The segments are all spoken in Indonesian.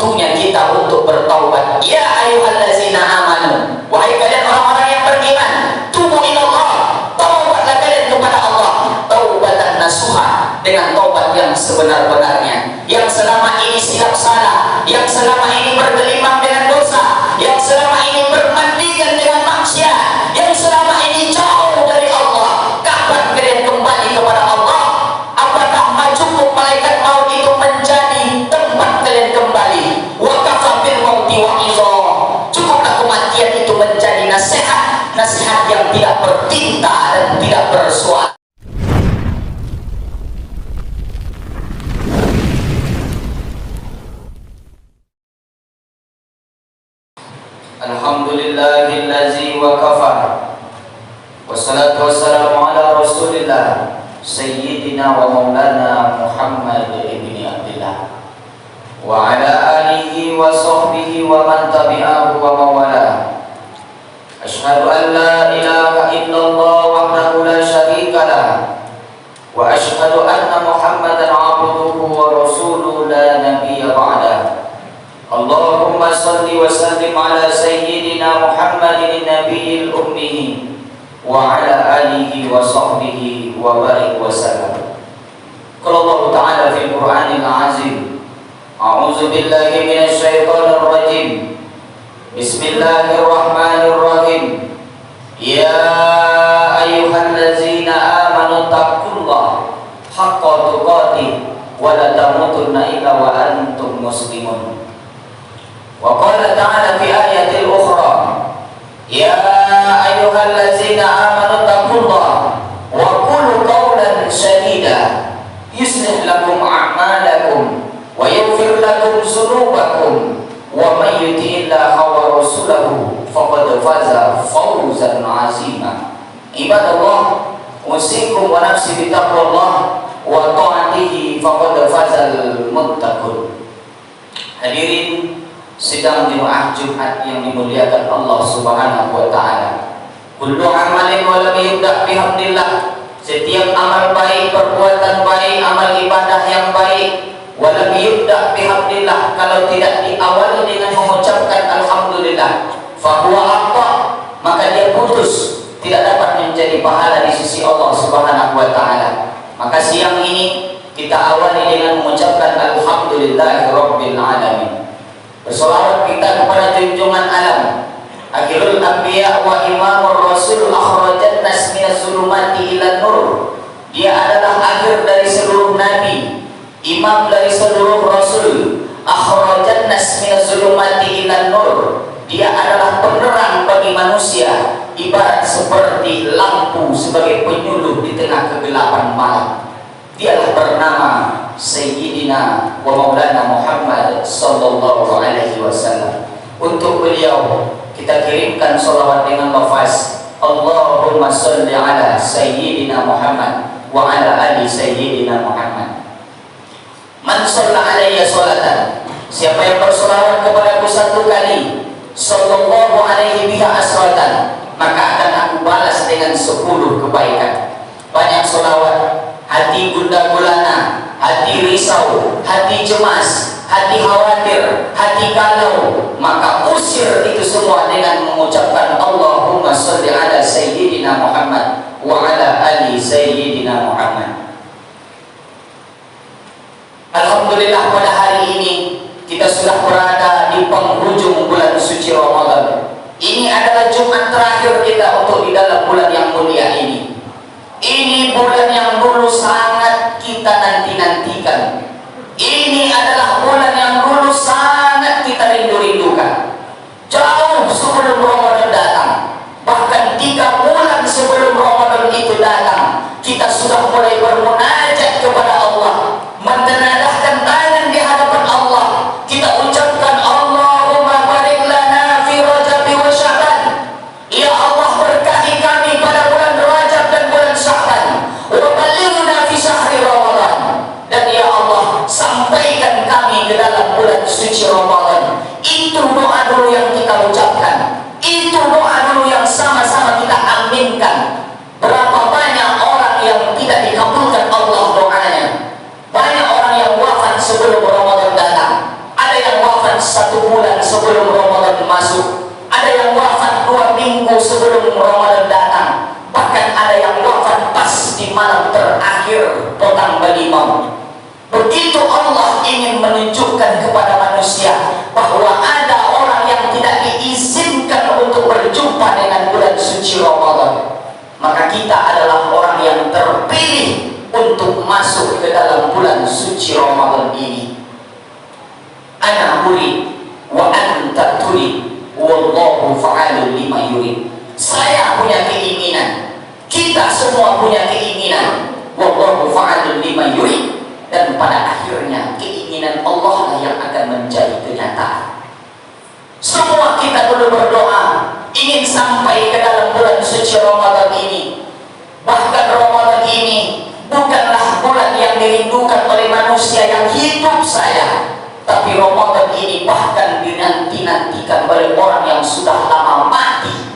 waktunya kita untuk bertaubat. Ya ayyuhallazina amanu, wahai kalian orang-orang yang beriman, tubu ilallah, taubatlah kalian kepada Allah, taubatan nasuha, dengan taubat yang sebenar-benarnya, yang selama ini silap salah, yang selama ini bergelimang dengan dosa, yang selama ini bermandikan dengan maksiat, yang selama ini jauh dari Allah. Kapan kalian kembali kepada Allah? Apakah cukup malaikat maut itu menjadi tempat kalian kembali? Wa kafa bil mauti wa'idha, cukuplah kematian itu menjadi nasihat, nasihat yang tidak bertinta dan tidak bersuara. Alhamdulillahillazi wa kafa, wassalatu wassalamu ala rasulillah sayyidina wa maulana Muhammad ibn Abdillah wa ala alihi wa sahbihi wa man tabi'ahu wa mawala. Ashhadu an la ilaha illallah wahdahu la syarika lah, wa ashhadu anna Muhammadan abduhu wa rasuluhu la nabiyya ba'dah. Allahumma salli wa sallim ala sayyidina Muhammadin nabiyil ummi wa ala alihi wa sahbihi wa barik wa sallam. Qala Allah ta'ala fil Qur'anil azim, a'udzu billahi minasy syaithanir rajim. Bismillahirrahmanirrahim. Ya ayyuhallazina amanu taqullaha haqqa tuqatih wa la tamutunna illa wa antum muslimun. Wa qala ta'ala fi ayatil ukhra, ya ayyuhallazina amanu taqullaha wa qulu qawlan sadida yuslih lakum a'malakum wa yaghfir lakum dzunubakum wa may yuti'illaha wa rasulahu faqad faza fawzan 'azima. Ibadallah, usikum wa nafsi bi taqwallah wa ta'atihi faqad fazal muttaqun. Hadirin sidang jemaah Jumat yang dimuliakan Allah Subhanahu wa taala. Kullu amalin wa lam yubda bihamdillah, setiap amal baik, perbuatan baik, amal ibadah yang baik, wa lam yubda bihamdillah, kalau tidak diawali dengan mengucapkan alhamdulillah, fa huwa akhta, maka dia putus, tidak dapat menjadi pahala di sisi Allah Subhanahu wa taala. Maka siang ini kita awali dengan mengucapkan alhamdulillahirabbil alamin. Bersolawat kita kepada junjungan alam, akhirul anbiya wa imamur rasul, akhrajat nas minaz zulumati ila nur. Dia adalah akhir dari seluruh nabi, imam dari seluruh rasul, akhrajat nas minaz zulumati ila nur. Dia adalah penerang bagi manusia, ibarat seperti lampu sebagai penyuluh di tengah kegelapan malam. Dialah bernama Sayyidina wa Maulana Muhammad sallallahu alaihi wasallam. Untuk beliau kita kirimkan salawat dengan lafaz Allahumma salli ala Sayyidina Muhammad wa ala ali Sayyidina Muhammad. Man shalla alayya salatan, siapa yang bersolawat kepadaku satu kali, sallallahu alaihi biha asratan, maka akan aku balas dengan 10 kebaikan. Banyak solawat, hati gundah gulana, hati risau, hati cemas, hati khawatir, hati galau, maka usir itu semua dengan mengucapkan Allahumma sholli ala Sayyidina Muhammad wa ala ali Sayyidina Muhammad. Alhamdulillah, pada hari ini kita sudah berada di penghujung bulan suci Ramadan. Ini adalah Jumat terakhir kita untuk di dalam bulan yang mulia ini. Ini bulan yang dulu sangat kita nanti-nantikan. Ini adalah bulan yang dulu sangat kita rindu-rindukan. Jauh sebelum Ramadan datang, bahkan 3 bulan sebelum Ramadan itu datang, kita sudah mulai bermunajat kepada Allah, menenadahkan tangan di hadapan Allah. Kita ucapkan Allahumma barik lana fi Rajab wa Sya'ban. Ya Allah, berkahi kami pada bulan Rajab dan bulan Sya'ban. Wa balighna fi syahri Ramadan. Dan ya Allah, sampaikan kami ke dalam bulan suci Ramadan. Itu doa dulu yang kita ucapkan. Itu doa dulu yang sama-sama kita aminkan. Berapa banyak orang yang tidak dikabulkan Allah doanya. Banyak orang yang wafat sebelum Ramadan datang. Ada yang wafat Begitu Allah ingin menunjukkan kepada manusia bahwa ada orang yang tidak diizinkan untuk berjumpa dengan bulan suci Ramadan, maka kita adalah orang yang terpilih untuk masuk ke dalam bulan suci Ramadan ini. Ana urid wa anta turid wallahu fa'alun lima yurid. Saya punya keinginan, kita semua punya keinginan, wallahu fa'alun lima yurid, dan pada akhirnya keinginan Allah lah yang akan menjadi kenyataan. Semua kita perlu berdoa ingin sampai ke dalam bulan suci Ramadan ini. Bahkan Ramadan ini bukanlah bulan yang dirindukan oleh manusia yang hidup saya, tapi Ramadan ini bahkan dinanti-nantikan oleh orang yang sudah lama mati.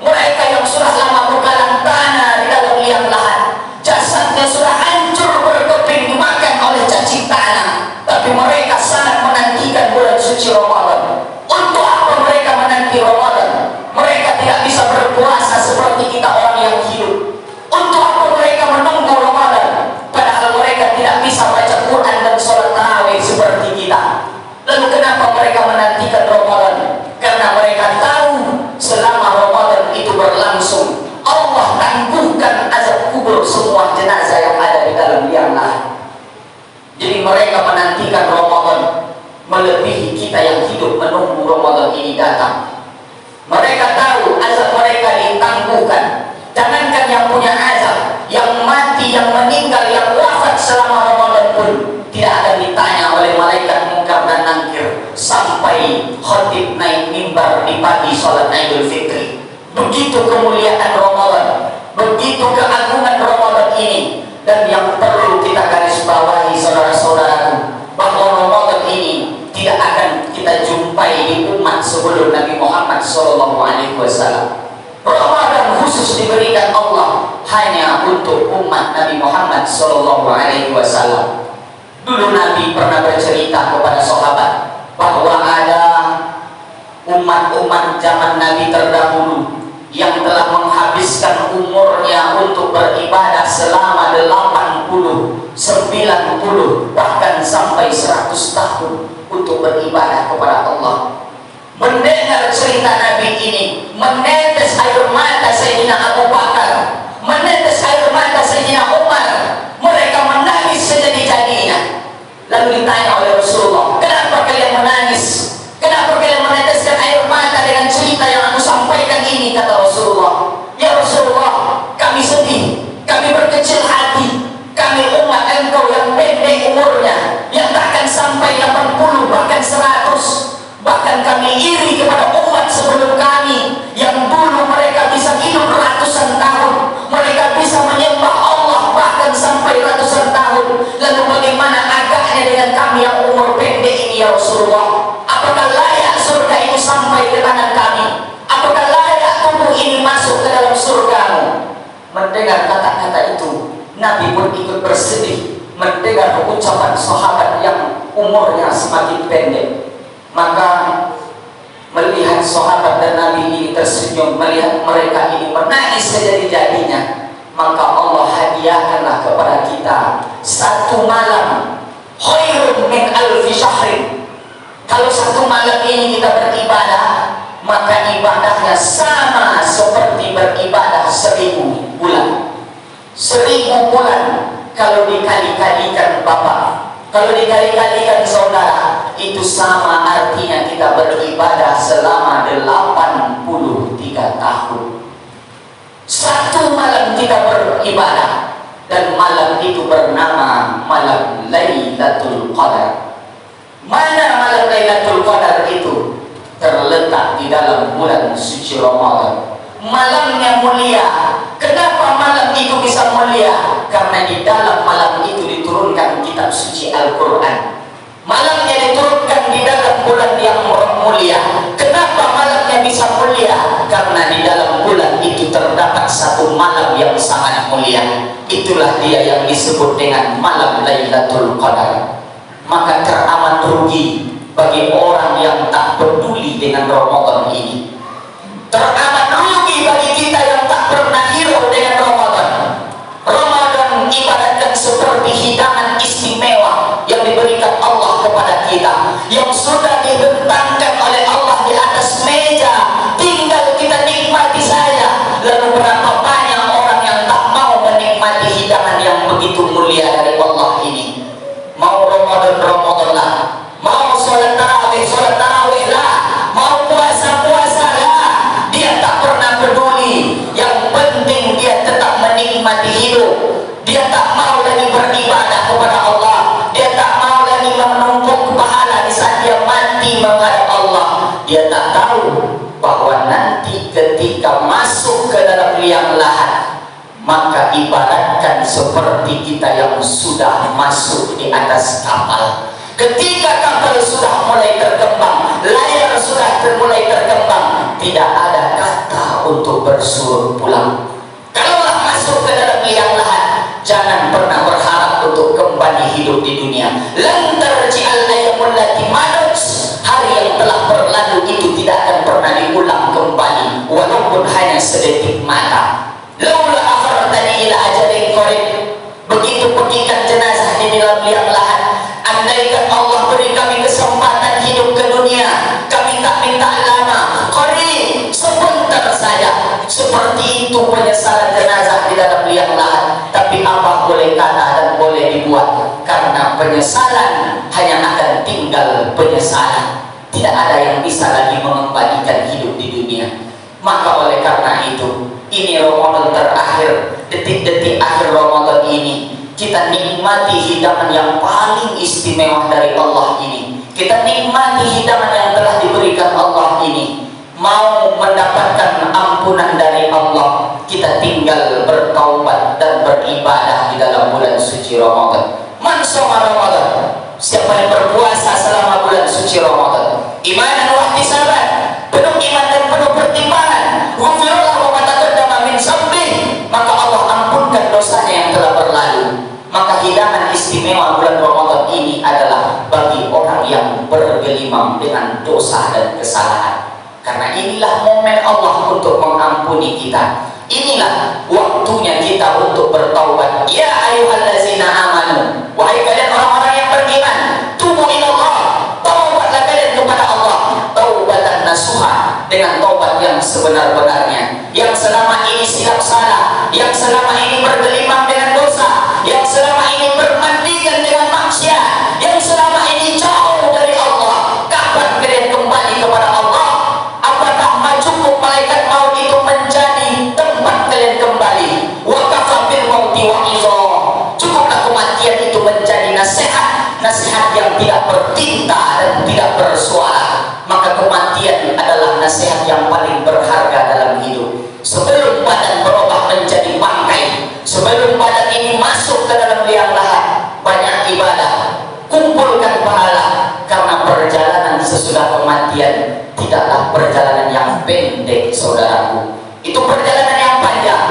Mereka yang sudah lama bergalang tanah di dalam liang lahat, jasadnya sudah hancur berkeping dimakan oleh cacing tanah, tapi mereka sangat menantikan bulan suci Ramadan. Untuk apa mereka menanti Ramadan? Mereka tidak bisa berpuasa seperti kita orang yang hidup. Untuk apa mereka menunggu Ramadan? Padahal mereka tidak bisa baca Quran dan sholat tarawih seperti kita. Lalu kenapa mereka menantikan Ramadan? Karena mereka tahu selama Ramadan itu berlangsung, Allah tangguhkan azab kubur semua jenazah yang ada di dalam liang lahat. Jadi mereka menantikan Ramadan melebihi kita yang hidup menunggu Ramadan ini datang. Mereka tahu azab mereka ditangguhkan. Jangankan yang punya azab, yang mati, yang meninggal, yang wafat selama Ramadan pun tidak akan ditanya oleh malaikat Munkar dan Nakir sampai khatib naik mimbar di pagi sholat Idul Fitri. Begitu kemuliaan Ramadan, begitu keagungan Ramadan ini. Dan yang perlu kita garis bawahi saudara-saudaraku, bahwa Ramadan ini tidak akan kita jumpai di umat sebelum Nabi Muhammad SAW. Ramadan khusus diberikan Allah hanya untuk umat Nabi Muhammad SAW. Dulu Nabi pernah bercerita kepada sahabat bahwa ada umat-umat zaman Nabi terdahulu yang telah menghabiskan umurnya untuk beribadah selama 80, 90, bahkan sampai 100 tahun untuk beribadah kepada Allah. Mendengar cerita Nabi ini, menetes air mata Sayyidina Abu Bakar, menetes air mata Sayyidina Umar. Mereka menangis sejadi-jadinya. Lalu ditanya oleh Rasulullah, kenapa kalian menangis? Kenapa kalian meneteskan air mata dengan cerita yang aku sampaikan ini? Kata Rasulullah, ya Rasulullah, kami sedih, kami berkecil hati, kami umat engkau yang pendek umurnya, yang takkan sampai 80 bahkan 100. Bahkan kami iri kepada umat sebelum kami yang dulu mereka bisa hidup ratusan tahun, mereka bisa menyembah Allah bahkan sampai ratusan tahun. Lalu bagaimana agaknya dengan kami yang umur pendek ini ya Rasulullah? Apakah layak surga itu sampai ke tangan kami? Apakah layak tubuh ini masuk ke dalam surgamu? Mendengar kata-kata itu, Nabi pun ikut bersedih mendengar ucapan sahabat yang umurnya semakin pendek. Maka melihat sahabat dan Nabi ini tersenyum, melihat mereka ini menangis sejadi-jadinya, maka Allah hadiahkanlah kepada kita satu malam khairun min alfi syahrin. Kalau satu malam ini kita beribadah, maka ibadahnya sama seperti beribadah 1000 bulan. 1000 bulan kalau dikali-kalikan Bapak, kalau dikali-kalikan saudara, itu sama artinya kita beribadah selama 83 tahun. Satu malam kita beribadah, dan malam itu bernama malam Lailatul Qadar. Mana malam Lailatul Qadar itu? Terletak di dalam bulan suci Ramadan. Malamnya mulia. Kenapa malam itu bisa mulia? Karena di dalam malam itu diturunkan kitab suci Al-Quran. Malamnya diturunkan di dalam bulan yang mulia. Kenapa malamnya bisa mulia? Karena di dalam bulan itu terdapat satu malam yang sangat mulia. Itulah dia yang disebut dengan malam Lailatul Qadar. Maka teramat rugi bagi orang yang tak peduli dengan Ramadan ini. Teramat rugi bagi kita yang tak pernah hirau dengan Ramadan. Ramadan ibaratkan seperti hidangan istimewa kita yang sudah dibentangkan oleh Allah di atas meja, tinggal kita nikmati saja. Lalu berapa banyak orang yang tak mau menikmati hidangan yang begitu mulia dari Allah ini. Mau Ramadan lah, mau sholat tarawih lah, mau puasa lah, dia tak pernah peduli. Yang penting dia tetap menikmati hidup. Dia tak mau lagi beribadah kepada Allah. Dia tak mau lagi menumpuk pahala di saat dia mati menghadap Allah. Dia tak tahu bahwa nanti ketika masuk ke dalam liang lahat, maka ibaratkan seperti kita yang sudah masuk di atas kapal. Ketika kapal sudah mulai terkembang, layar sudah mulai terkembang, tidak ada kata untuk bersuruh pulang. Kalaulah masuk ke dalam liang lahat, jangan pernah berharap untuk kembali hidup di dunia. Lan tarji'al ayyamul lati manut, hari yang telah berlalu itu tidak akan pernah diulang kembali, walaupun hanya sedetik mata. Laula akhartani ila ajalin qarib, begitu pergikan jenazah di dalam liang lahat, andaikan Allah beri kami kesempatan hidup ke dunia, kami tak minta lama, qarib, sebentar saja. Seperti itu penyesalan jenazah di dalam liang lahat. Tapi apa boleh kata dan boleh dibuat, karena penyesalan hanya akan tinggal penyesalan. Tidak ada yang bisa lagi mengembalikan hidup di dunia. Maka oleh karena itu, ini Ramadan terakhir, detik-detik akhir Ramadan ini, kita nikmati hidangan yang paling istimewa dari Allah ini. Kita nikmati hidangan yang telah diberikan Allah ini. Mau mendapatkan ampunan dari Allah, kita tinggal bertaubat dan beribadah di dalam bulan suci Ramadan. Man shoma Ramadan, siapa yang berpuasa selama bulan suci Ramadan, imanan wa ihtisaban, penuh iman dan penuh pertimbangan, ghufira lahu ma taqaddama min dzambih, maka Allah ampunkan dosanya yang telah berlalu. Maka hidangan istimewa bulan Ramadan ini adalah bagi orang yang bergelimang dengan dosa dan kesalahan. Karena inilah momen Allah untuk mengampuni kita. Inilah waktunya kita untuk bertaubat. Ya ayyuhallazina amanu, wahai kalian orang-orang yang beriman, tubu ilallah, taubatlah kalian kepada Allah, taubatan nasuha, dengan taubat yang sebenar-benarnya, yang selama ini silap salah, yang selama ini bergelimang dengan dosa, yang selama ini bermandingan dengan maksiat, yang selama ini jauh dari Allah. Kapan kalian kembali kepada Allah? Cukup malaikat maut itu menjadi tempat kalian kembali. Wa kafafil mauti wa'idha, cukuplah kematian itu menjadi nasihat yang tidak bertinta dan tidak bersuara. Maka kematian adalah nasihat yang paling berharga dalam hidup. Sebelum badan berubah menjadi bangkai, sebelum badan ini masuk ke dalam liang lahat, banyak ibadah, kumpulkan pahala, karena perjalanan sesudah kematian tidaklah perjalanan yang pendek, saudaraku. Itu perjalanan yang panjang.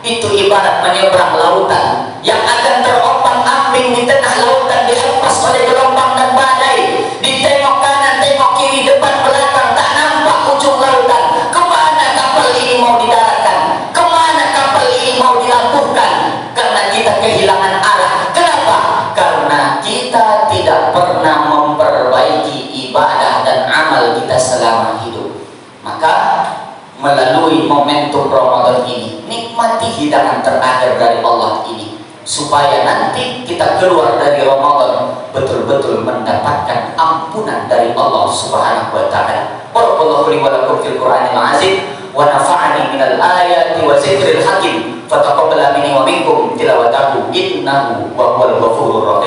Itu ibarat menyeberang lautan yang akan terombang-ambing di tengah lautan, dihempas oleh gelombang dan badai. Ditengok kanan, tengok kiri, depan belakang, tak nampak ujung lautan. Kemana kapal ini mau didaratkan? Kemana kapal ini mau dilabuhkan? Karena kita kehilangan arah. Kenapa? Karena kita tidak pernah memperbaiki ibadah dan amal kita selama hidup. Maka melalui momentum Ramadan ini, nikmati hidangan terakhir dari Allah ini, supaya nanti kita keluar dari Ramadan betul-betul mendapatkan ampunan dari Allah Subhanahu wa taala. Barakallahu li wa lakum fil Qur'anil azim wa nafa'ani minal ayati wa zikril hakim. Fataqabbal minni wa minkum tilawatahu innahu wa huwal ghafurur rahim.